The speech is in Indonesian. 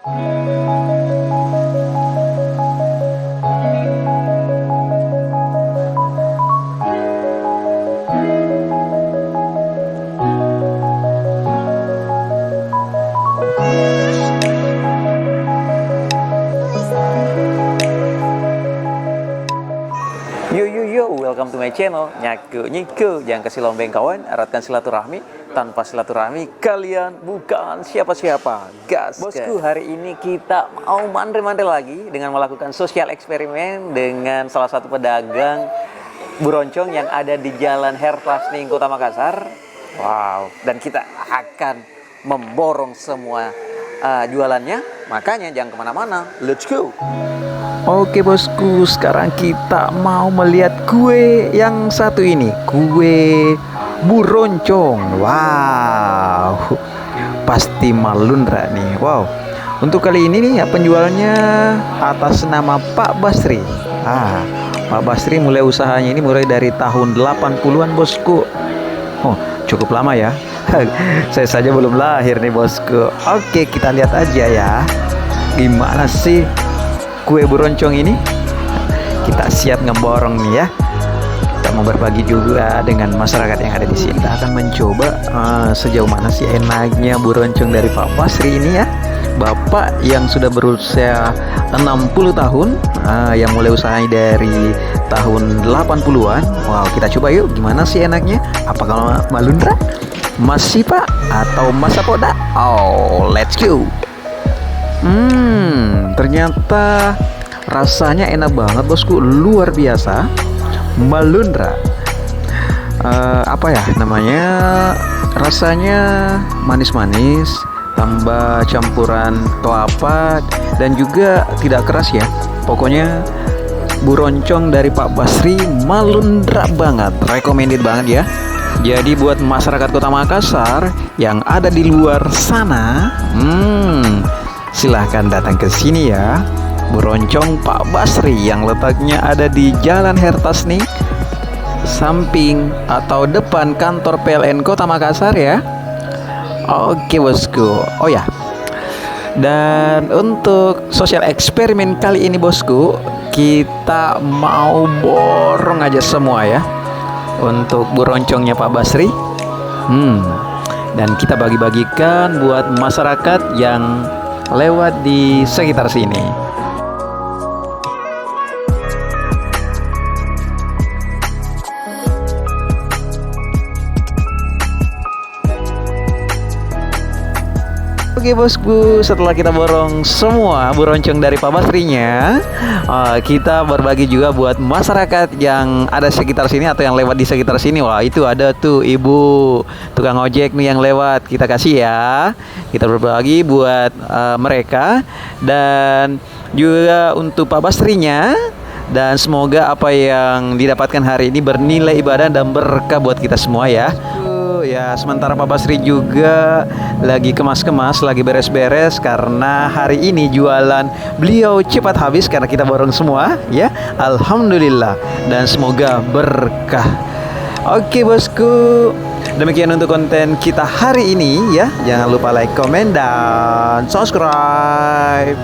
Yo, welcome to my channel. Nyaku nyiku, jangan kasih lombeng kawan, eratkan silaturahmi. Tanpa silaturahmi, kalian bukan siapa-siapa. Gas, bosku. Hari ini kita mau mandre-mandre lagi dengan melakukan sosial eksperimen dengan salah satu pedagang buroncong yang ada di Jalan Herplasning, Kota Makassar. Wow, dan kita akan memborong semua jualannya. Makanya jangan kemana-mana. Let's go. Oke bosku, sekarang kita mau melihat kue yang satu ini, kue buroncong. Wow, pasti Malundra nih. Wow, untuk kali ini nih penjualnya atas nama Pak Basri. Pak Basri mulai usahanya ini mulai dari tahun 80-an bosku. Oh, cukup lama ya. Saya saja belum lahir nih bosku. Oke, kita lihat aja ya, gimana sih kue buroncong ini. Kita siap ngeborong nih ya. Kita mau berbagi juga dengan masyarakat yang ada di sini. Kita akan mencoba sejauh mana sih enaknya buroncong dari Pak Basri ini ya. Bapak yang sudah berusia 60 tahun, yang mulai usahanya dari tahun 80-an. Wow, kita coba yuk gimana sih enaknya. Apakah Malundra? Masih Pak? Atau Masa Poda? Oh, let's go. Ternyata rasanya enak banget bosku, luar biasa. Malundra, apa ya namanya, rasanya manis-manis, tambah campuran kelapa dan juga tidak keras ya. Pokoknya buroncong dari Pak Basri Malundra banget, recommended banget ya. Jadi buat masyarakat Kota Makassar yang ada di luar sana, silahkan datang ke sini ya. Buroncong Pak Basri yang letaknya ada di Jalan Herplasning, samping atau depan kantor PLN Kota Makassar ya. Oke bosku. Oh ya, dan untuk sosial eksperimen kali ini bosku, kita mau borong aja semua ya untuk buroncongnya Pak Basri. Dan kita bagi-bagikan buat masyarakat yang lewat di sekitar sini. Oke bosku, setelah kita borong semua buroncong dari Pak Basrinya, kita berbagi juga buat masyarakat yang ada sekitar sini atau yang lewat di sekitar sini. Wah, itu ada tuh ibu tukang ojek nih yang lewat, kita kasih ya. Kita berbagi buat mereka dan juga untuk Pak Basrinya. Dan semoga apa yang didapatkan hari ini bernilai ibadah dan berkah buat kita semua ya. Ya, sementara Pak Basri juga lagi kemas-kemas, lagi beres-beres karena hari ini jualan beliau cepat habis karena kita borong semua ya. Alhamdulillah, dan semoga berkah. Oke bosku, demikian untuk konten kita hari ini ya. Jangan lupa like, komen, dan subscribe.